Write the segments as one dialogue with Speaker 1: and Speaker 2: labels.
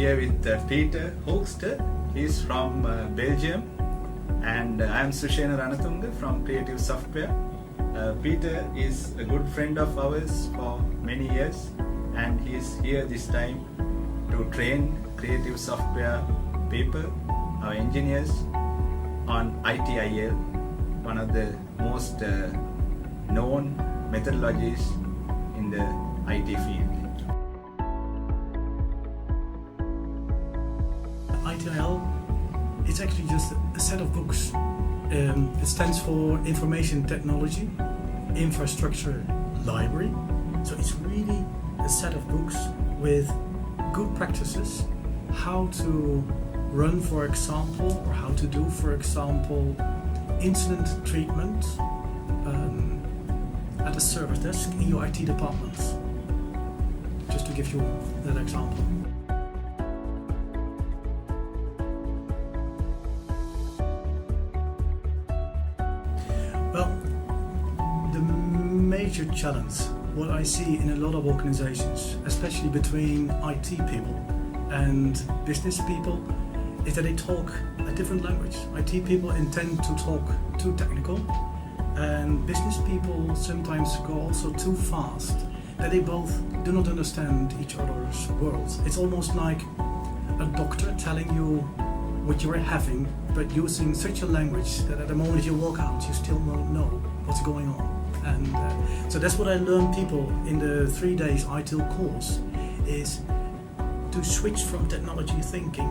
Speaker 1: here with Peter Hoogster. He's from Belgium, and I'm Sushena Ranatunga from Creative Software. Peter is a good friend of ours for many years, and he's here this time to train Creative Software people, our engineers, on ITIL, one of the most known methodologies in the IT field.
Speaker 2: ITIL, it's actually just a set of books. It stands for Information Technology Infrastructure Library. So it's really a set of books with good practices, how to run, for example, or how to do, for example, incident treatment at a service desk in your IT department. Just to give you that example. Well, the major challenge, what I see in a lot of organizations, especially between IT people and business people, is that they talk a different language. IT people intend to talk too technical, and business people sometimes go also too fast, that they both do not understand each other's worlds. It's almost like a doctor telling you what you are having, but using such a language that at the moment you walk out, you still don't know what's going on. And so that's what I learn people in the 3 days ITIL course, is to switch from technology thinking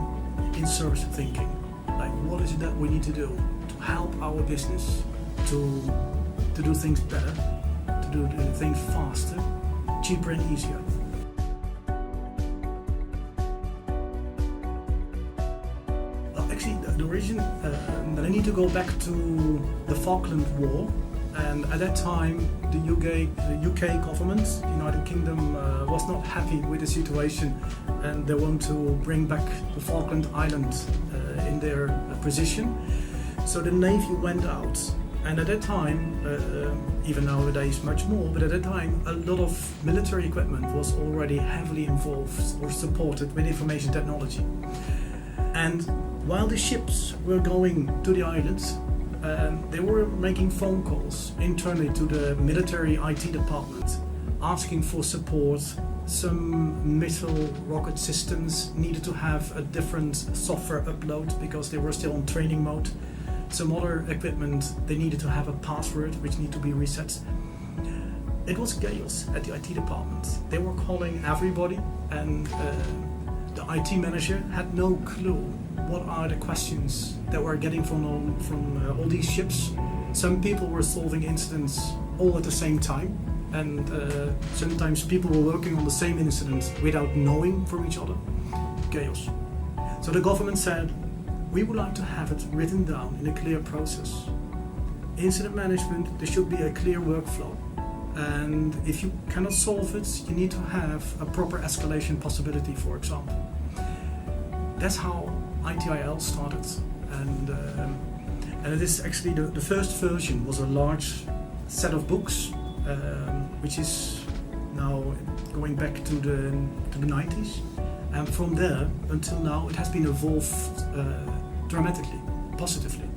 Speaker 2: in service thinking. Like, what is it that we need to do to help our business to do things better, to do things faster, cheaper and easier. Well, actually, the origin, I need to go back to the Falkland War. And at that time, the UK government, the United Kingdom, was not happy with the situation, and they want to bring back the Falkland Islands in their position. So the Navy went out, and at that time, even nowadays much more, but at that time a lot of military equipment was already heavily involved or supported with information technology. And while the ships were going to the islands, they were making phone calls internally to the military IT department, asking for support. Some missile rocket systems needed to have a different software upload because they were still on training mode. Some other equipment, they needed to have a password which needed to be reset. It was chaos at the IT department. They were calling everybody, and the IT manager had no clue what are the questions that we're getting from all these ships. Some people were solving incidents all at the same time, and sometimes people were working on the same incident without knowing from each other. Chaos. So the government said, we would like to have it written down in a clear process. Incident management, there should be a clear workflow. And if you cannot solve it, you need to have a proper escalation possibility, for example. That's how ITIL started. And it is actually the first version was a large set of books, which is now going back to the 90s. And from there until now, it has been evolved dramatically, positively.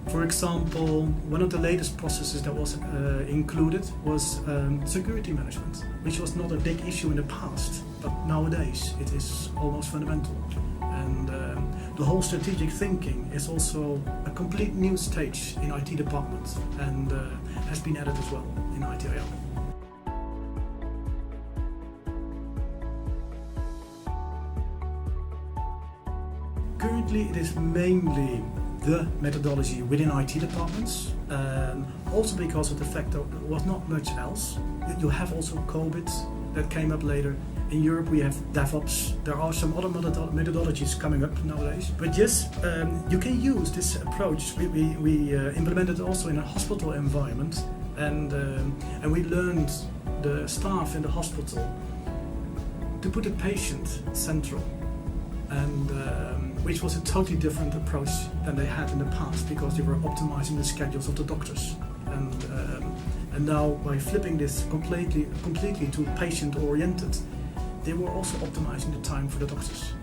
Speaker 2: For example, one of the latest processes that was included was security management, which was not a big issue in the past, but nowadays it is almost fundamental. And the whole strategic thinking is also a complete new stage in IT departments, and has been added as well in ITIL. Currently, it is mainly the methodology within IT departments, also because of the fact that there was not much else. You have also COVID that came up later. In Europe we have DevOps. There are some other methodologies coming up nowadays. But yes, you can use this approach. We implemented also in a hospital environment, and we learned the staff in the hospital to put the patient central, and which was a totally different approach than they had in the past, because they were optimizing the schedules of the doctors. And now by flipping this completely to patient-oriented, they were also optimizing the time for the doctors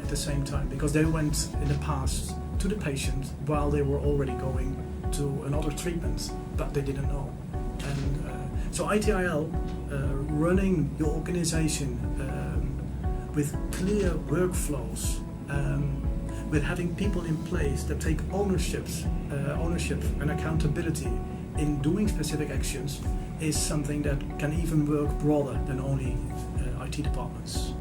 Speaker 2: at the same time, because they went in the past to the patient while they were already going to another treatment, but they didn't know. And so ITIL, running your organization with clear workflows, with having people in place that take ownership and accountability in doing specific actions, is something that can even work broader than only IT departments.